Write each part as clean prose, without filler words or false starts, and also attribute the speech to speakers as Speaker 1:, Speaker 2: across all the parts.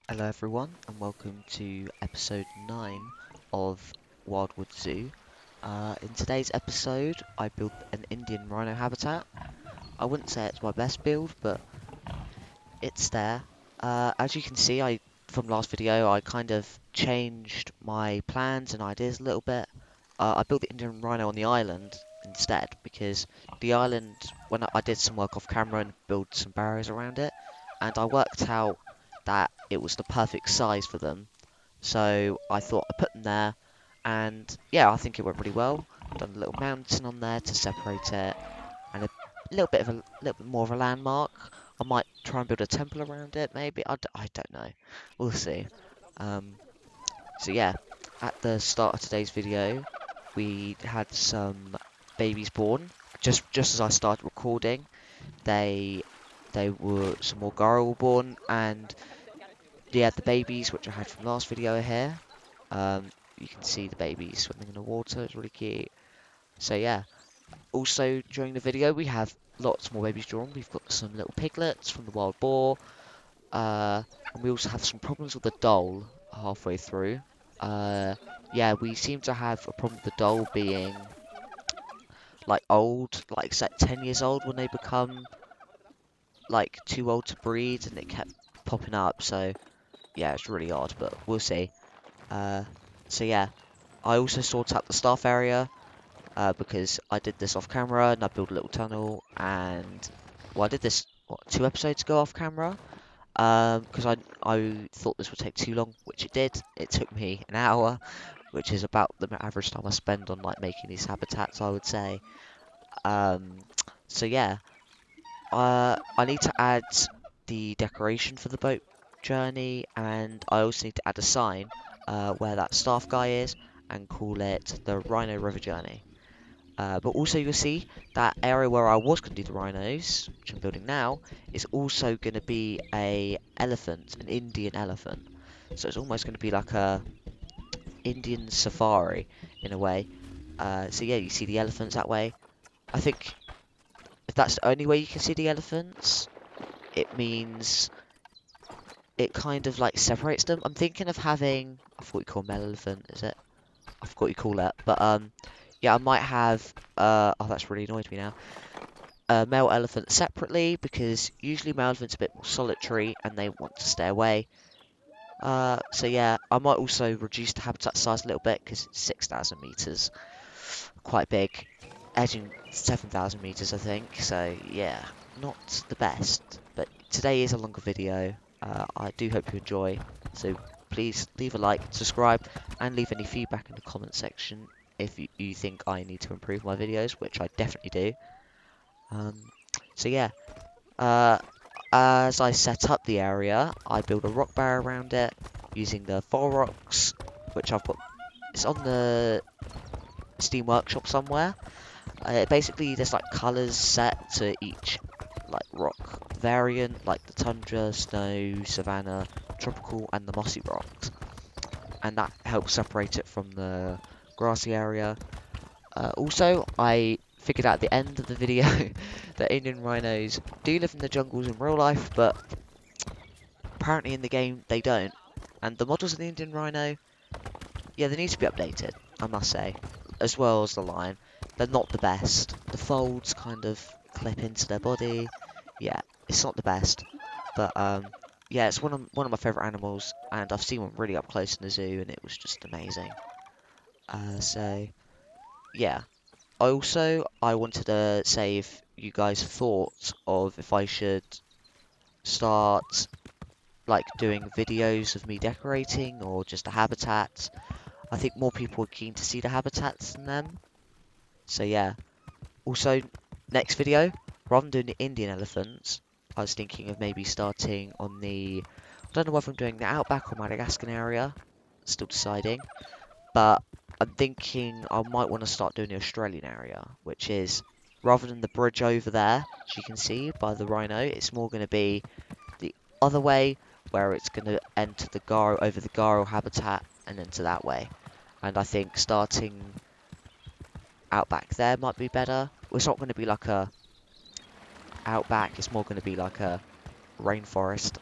Speaker 1: Hello everyone and welcome to episode 9 of Wildwood Zoo. In today's episode I built an Indian rhino habitat. I wouldn't say it's my best build, but it's there. As you can see, from last video I kind of changed my plans and ideas a little bit. I built the Indian rhino on the island instead because the island, when I did some work off camera and built some barriers around it, and I worked out that it was the perfect size for them. So I thought I put them there, and yeah, I think it went really well. Done a little mountain on there to separate it, and a little bit more of a landmark. I might try and build a temple around it, maybe. I don't know. We'll see. Um, so yeah, at the start of today's video, we had some babies born. Just as I started recording, they they were some more Garo were born, and yeah, the babies which I had from last video are here. You can see the babies swimming in the water. It's really cute. So yeah. Also during the video we have lots more babies drawn. We've got some little piglets from the wild boar. And we also have some problems with the doll halfway through. Uh, yeah, we seem to have a problem with the doll being like old, like it's like 10 years old when they become like too old to breed, and it kept popping up. So yeah, it's really odd, but we'll see. Uh, so yeah, I also sorted out the staff area because I did this off camera and I built a little tunnel. And well, I did this what, 2 episodes ago off camera. Because I thought this would take too long, which it did. It took me an hour, which is about the average time I spend on like making these habitats, I would say. Um, so yeah, I need to add the decoration for the boat journey, and I also need to add a sign where that staff guy is, and call it the Rhino River Journey. But also you'll see that area where I was going to do the rhinos, which I'm building now, is also going to be an Indian elephant. So it's almost going to be like a Indian safari in a way. So yeah, you see the elephants that way. I think if that's the only way you can see the elephants, it means it kind of like separates them. I'm thinking of having, I forgot you call male elephant, is it? I forgot you call that, but yeah, I might have. Oh, that's really annoyed me now. Male elephant separately because usually male elephants are a bit more solitary and they want to stay away. So yeah, I might also reduce the habitat size a little bit because it's 6,000 meters, quite big, edging 7,000 meters, I think. So yeah, not the best. But today is a longer video. I do hope you enjoy. So please leave a like, subscribe, and leave any feedback in the comment section if you think I need to improve my videos, which I definitely do. Um, so yeah, uh, as I set up the area, I build a rock barrier around it using the 4 rocks, which I've got. It's on the Steam Workshop somewhere. Basically, there's like colours set to each like rock variant, like the tundra, snow, savanna, tropical, and the mossy rocks, and that helps separate it from the grassy area. Also, I figured out at the end of the video that Indian rhinos do live in the jungles in real life, but apparently in the game they don't. And the models of the Indian rhino, yeah, they need to be updated, I must say, as well as the lion. They're not the best. The folds kind of clip into their body. Yeah, it's not the best, but yeah, it's one of my favourite animals, and I've seen one really up close in the zoo, and it was just amazing. So yeah. I wanted to say if you guys thought of if I should start like doing videos of me decorating or just a habitat. I think more people are keen to see the habitats than them. So yeah. Also, next video, rather than doing the Indian elephants, I was thinking of maybe starting on I don't know whether I'm doing the Outback or Madagascar area. Still deciding. But I'm thinking I might want to start doing the Australian area, which is rather than the bridge over there, as you can see by the rhino, it's more going to be the other way, where it's going to enter the Garo over the Garo habitat and enter that way. And I think starting out back there might be better. Well, it's not going to be like a outback; it's more going to be like a rainforest.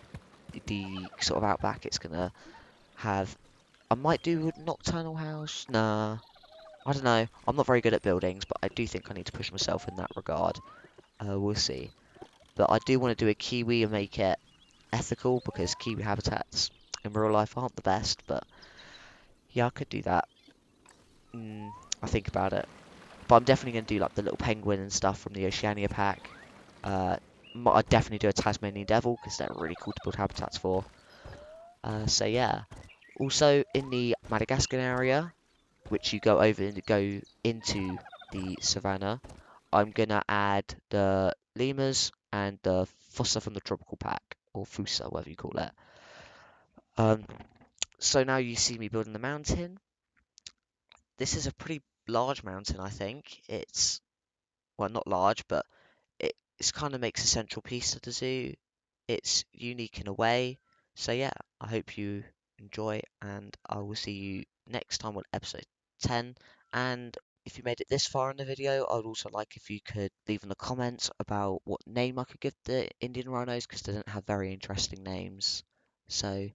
Speaker 1: the sort of outback, it's gonna have. I might do a nocturnal house. Nah, I don't know. I'm not very good at buildings, but I do think I need to push myself in that regard. We'll see. But I do want to do a kiwi and make it ethical because kiwi habitats in real life aren't the best. But yeah, I could do that. Mm, I think about it. But I'm definitely going to do like the little penguin and stuff from the Oceania pack. Uh, I'd definitely do a Tasmanian devil because they're really cool to build habitats for. So yeah. Also in the Madagascar area, which you go over and go into the savannah, I'm gonna add the lemurs and the fossa from the tropical pack, or fusa, whatever you call it. Um, so now you see me building the mountain. This is a pretty large mountain, I think. It's, well, not large, but it's kind of makes a central piece to the zoo. It's unique in a way. So yeah, I hope you enjoy, and I will see you next time on episode 10. And if you made it this far in the video, I'd also like if you could leave in the comments about what name I could give the Indian rhinos, because they don't have very interesting names. So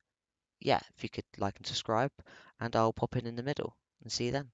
Speaker 1: yeah, if you could like and subscribe, and I'll pop in the middle and see you then.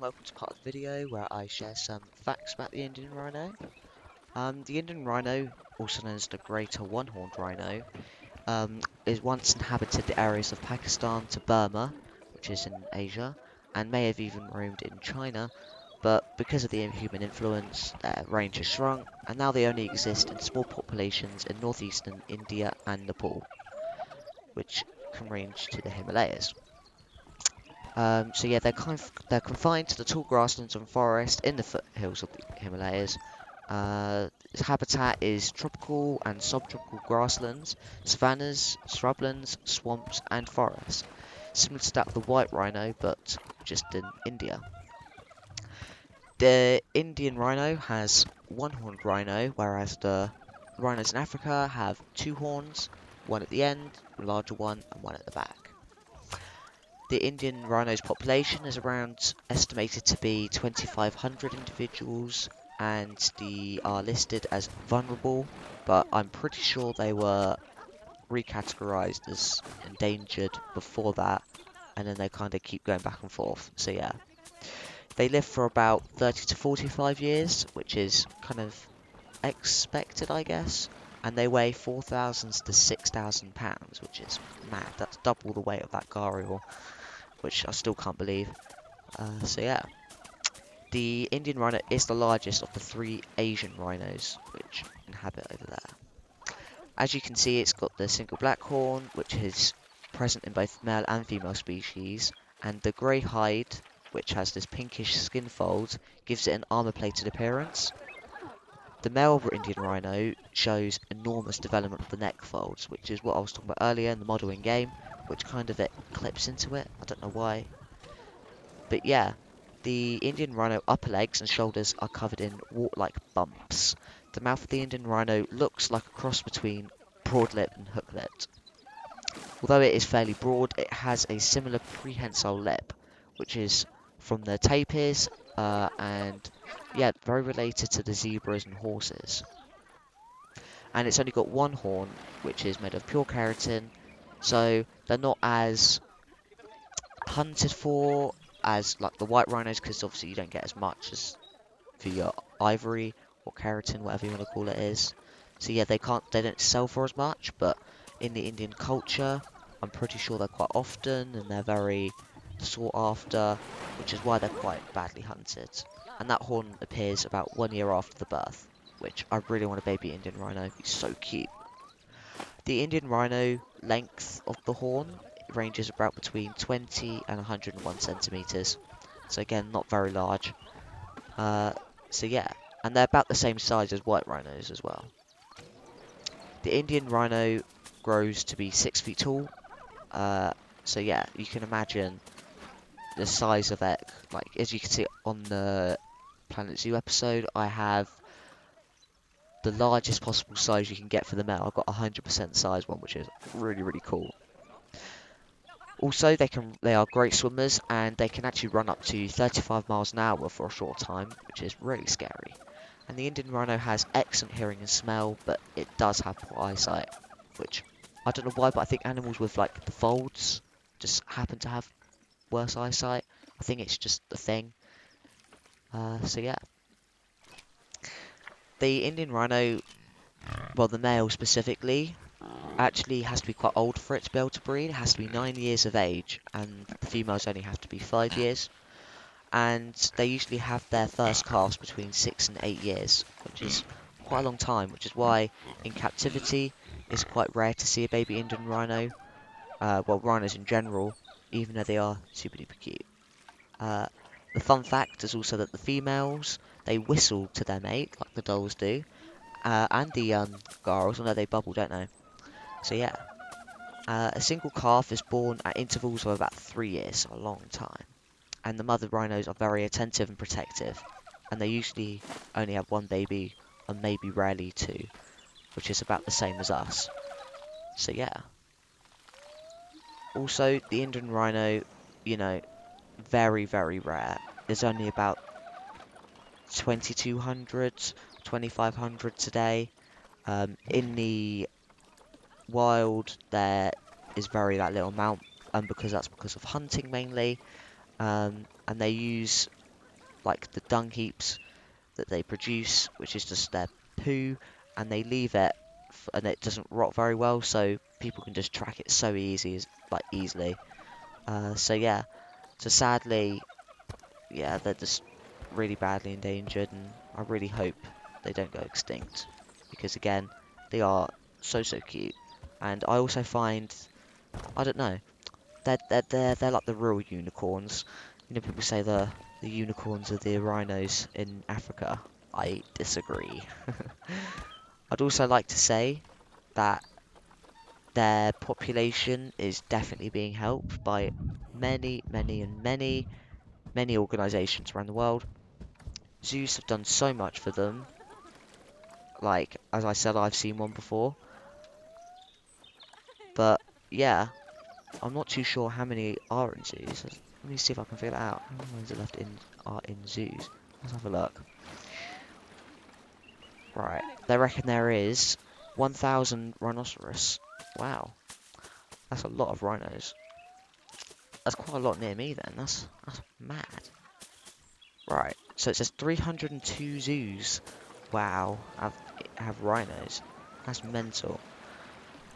Speaker 1: and welcome to part of the video where I share some facts about the Indian rhino. The Indian rhino, also known as the greater one-horned rhino, is once inhabited the areas of Pakistan to Burma, which is in Asia, and may have even roamed in China, but because of the human influence, their range has shrunk, and now they only exist in small populations in northeastern India and Nepal, which can range to the Himalayas. So yeah, they're confined to the tall grasslands and forest in the foothills of the Himalayas. Its habitat is tropical and subtropical grasslands, savannas, shrublands, swamps, and forests, similar to that of the white rhino, but just in India. The Indian rhino has one-horned rhino, whereas the rhinos in Africa have two horns, one at the end, a larger one, and one at the back. The Indian rhino's population is around estimated to be 2,500 individuals, and they are listed as vulnerable, but I'm pretty sure they were recategorized as endangered before that, and then they kind of keep going back and forth. So yeah, they live for about 30 to 45 years, which is kind of expected, I guess, and they weigh 4,000 to 6,000 pounds, which is mad. That's double the weight of that gharial, which I still can't believe. So yeah, the Indian rhino is the largest of the three Asian rhinos which inhabit over there. As you can see, it's got the single black horn, which is present in both male and female species, and the grey hide, which has this pinkish skin fold, gives it an armour-plated appearance. The male Indian rhino shows enormous development of the neck folds, which is what I was talking about earlier in the model in game, which kind of it clips into it. I don't know why. But yeah, the Indian rhino upper legs and shoulders are covered in wart-like bumps. The mouth of the Indian rhino looks like a cross between broad-lipped and hook-lipped. Although it is fairly broad, it has a similar prehensile lip, which is from the tapirs, and yeah, very related to the zebras and horses. And it's only got one horn, which is made of pure keratin, so they're not as hunted for as like the white rhinos, because obviously you don't get as much as for your ivory or keratin, whatever you want to call it is. So yeah, they don't sell for as much, but in the Indian culture, I'm pretty sure they're quite often and they're very sought after, which is why they're quite badly hunted. And that horn appears about 1 year after the birth, which I really want a baby Indian rhino. He's so cute. The Indian rhino length of the horn ranges about between 20 and 101 centimeters. So again, not very large. So yeah, and they're about the same size as white rhinos as well. The Indian rhino grows to be 6 feet tall. So yeah, you can imagine the size of it. Like, as you can see on the Planet Zoo episode, I have the largest possible size you can get for the male. I've got 100% size one, which is really, really cool. Also, they are great swimmers, and they can actually run up to 35 miles an hour for a short time, which is really scary. And the Indian rhino has excellent hearing and smell, but it does have poor eyesight, which I don't know why, but I think animals with like the folds just happen to have worse eyesight. I think it's just the thing. So yeah, the Indian rhino, well, the male specifically, actually has to be quite old for it to be able to breed. It has to be 9 years of age, and the females only have to be 5 years. And they usually have their first calves between 6 and 8 years, which is quite a long time, which is why in captivity it's quite rare to see a baby Indian rhino. Well, rhinos in general, even though they are super duper cute. The fun fact is also that the females, they whistle to their mate, like the dolls do, and the girls, although they bubble, don't they? So yeah, a single calf is born at intervals of about 3 years, so a long time. And the mother rhinos are very attentive and protective, and they usually only have one baby, or maybe rarely two, which is about the same as us. So yeah. Also, the Indian rhino, you know, very, very rare. There's only about 2,200, 2,500 today. In the wild, there is very that little amount, because that's because of hunting mainly. And they use like the dung heaps that they produce, which is just their poo, and they leave it, and it doesn't rot very well, so people can just track it so easily. So yeah, so sadly, yeah, they're just really badly endangered, and I really hope they don't go extinct because again, they are so cute, and I also find I don't know they're like the real unicorns. You know, people say the unicorns are the rhinos in Africa. I disagree. I'd also like to say that their population is definitely being helped by many organisations around the world. Zoos have done so much for them. Like, as I said, I've seen one before. But, yeah, I'm not too sure how many are in zoos. Let me see if I can figure that out. How many ones are in zoos? Let's have a look. Right, they reckon there is 1,000 rhinoceros. Wow, that's a lot of rhinos. That's quite a lot near me then. That's mad. Right, so it says 302 zoos. Wow, have rhinos. That's mental.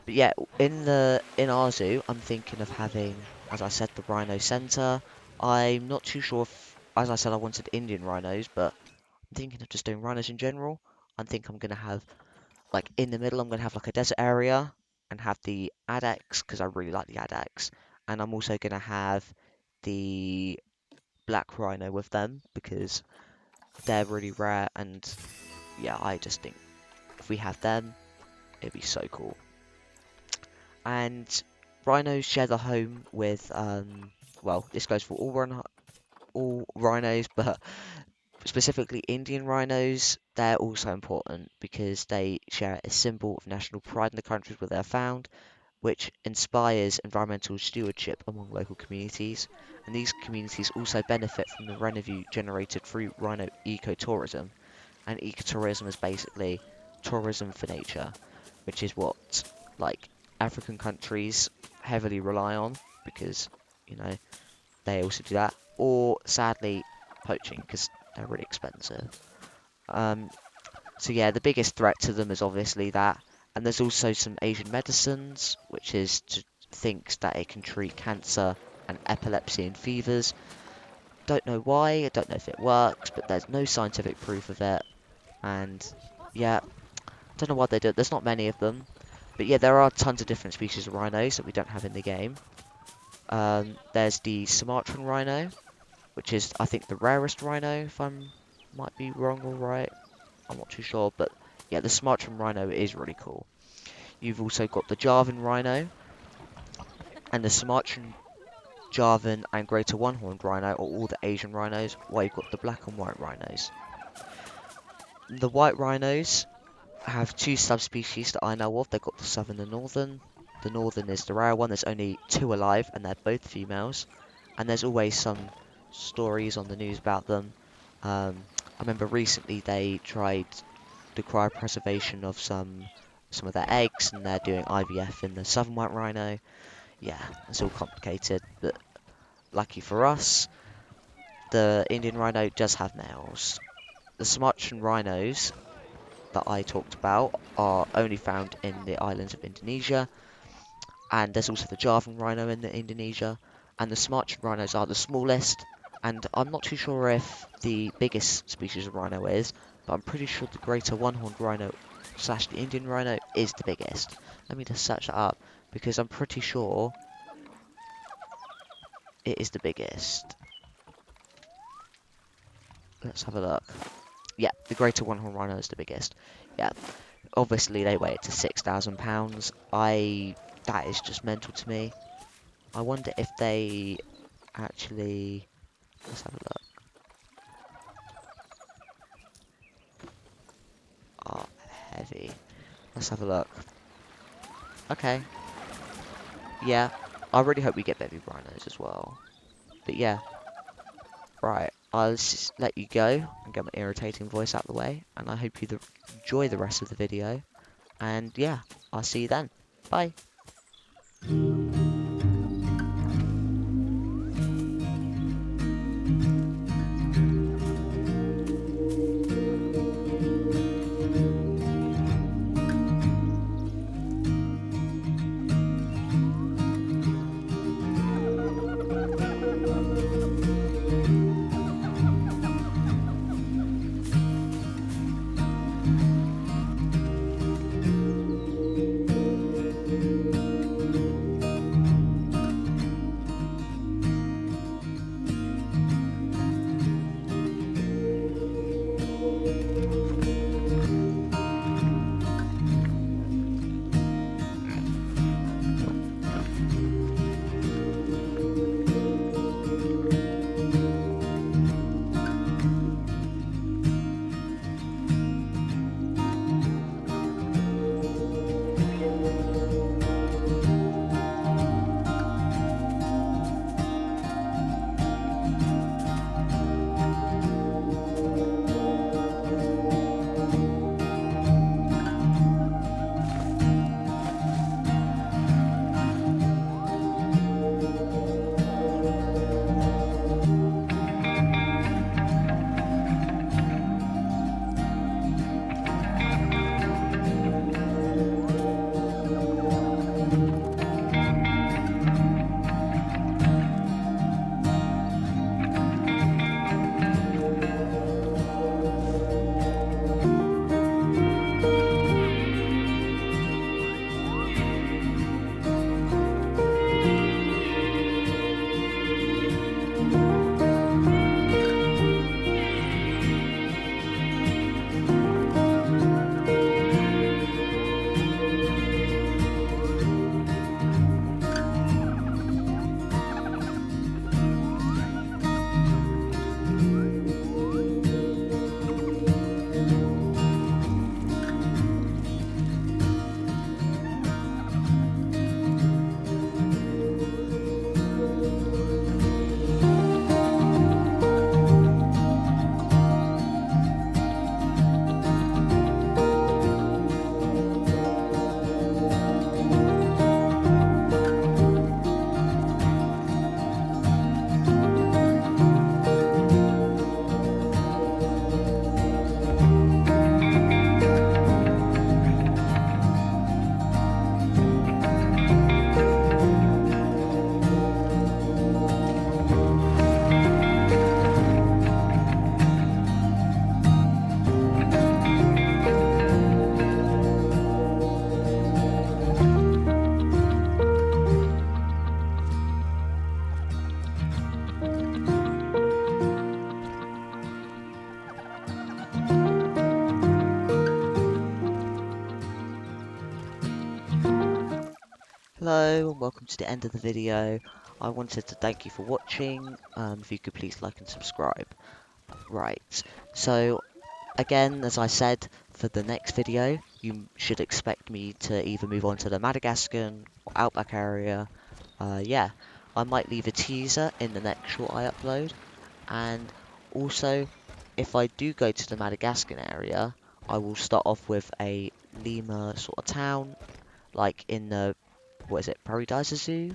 Speaker 1: But yeah, in our zoo, I'm thinking of having, as I said, the rhino center. I'm not too sure if, as I said, I wanted Indian rhinos, but I'm thinking of just doing rhinos in general. I think I'm gonna have like in the middle, I'm gonna have like a desert area and have the addax because I really like the addax, and I'm also gonna have the black rhino with them because they're really rare, and yeah, I just think if we have them, it'd be so cool. And rhinos share the home with, well, this goes for all rhinos, but specifically Indian rhinos, they're also important because they share a symbol of national pride in the countries where they're found, which inspires environmental stewardship among local communities. And these communities also benefit from the revenue generated through rhino ecotourism. And ecotourism is basically tourism for nature, which is what like African countries heavily rely on because you know they also do that. Or sadly, poaching because they're really expensive. Um, so yeah, the biggest threat to them is obviously that, and there's also some Asian medicines, which is thinks that it can treat cancer and epilepsy and fevers. Don't know why, I don't know if it works, but there's no scientific proof of it. And yeah, don't know why they do it. There's not many of them. But yeah, there are tons of different species of rhinos that we don't have in the game. There's the Sumatran rhino, which is, I think, the rarest rhino, if I might be wrong or right. I'm not too sure, but yeah, the Sumatran rhino is really cool. You've also got the Javan rhino, and the Sumatran, Javan, and Greater One-Horned Rhino are all the Asian rhinos, while you've got the black and white rhinos. The white rhinos have two subspecies that I know of. They've got the southern and northern. The northern is the rare one. There's only two alive, and they're both females. And there's always some stories on the news about them. I remember recently they tried the cryopreservation of some of their eggs, and they're doing IVF in the southern white rhino. Yeah, it's all complicated, but lucky for us, the Indian rhino does have males. The Sumatran rhinos that I talked about are only found in the islands of Indonesia, and there's also the Javan rhino in Indonesia, and the Sumatran rhinos are the smallest, and I'm not too sure if the biggest species of rhino is, but I'm pretty sure the greater one-horned rhino slash the Indian rhino is the biggest. Let me just search that up, because I'm pretty sure it is the biggest. Let's have a look. Yeah, the greater one-horned rhino is the biggest. Yeah, obviously they weigh it to £6,000. That is just mental to me. I wonder if they actually, let's have a look. Oh, heavy. Let's have a look. Okay. Yeah, I really hope we get baby rhinos as well. But yeah, right. I'll just let you go and get my irritating voice out of the way. And I hope you enjoy the rest of the video. And yeah, I'll see you then. Bye. Hello and welcome to the end of the video. I wanted to thank you for watching. If you could please like and subscribe. Right, so again, as I said, for the next video, you should expect me to either move on to the Madagascan or Outback area. Yeah, I might leave a teaser in the next short I upload. And also, if I do go to the Madagascan area, I will start off with a lemur sort of town, like in the, what is it, Paradise Zoo?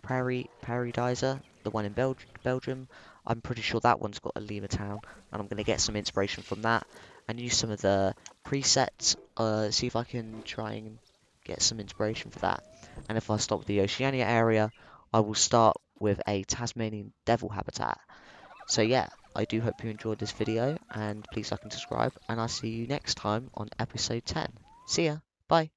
Speaker 1: Paradiser, the one in Belgium. I'm pretty sure that one's got a lemur town, and I'm going to get some inspiration from that and use some of the presets, see if I can try and get some inspiration for that. And if I stop with the Oceania area, I will start with a Tasmanian devil habitat. So yeah, I do hope you enjoyed this video, and please like and subscribe, and I'll see you next time on episode 10. See ya, bye.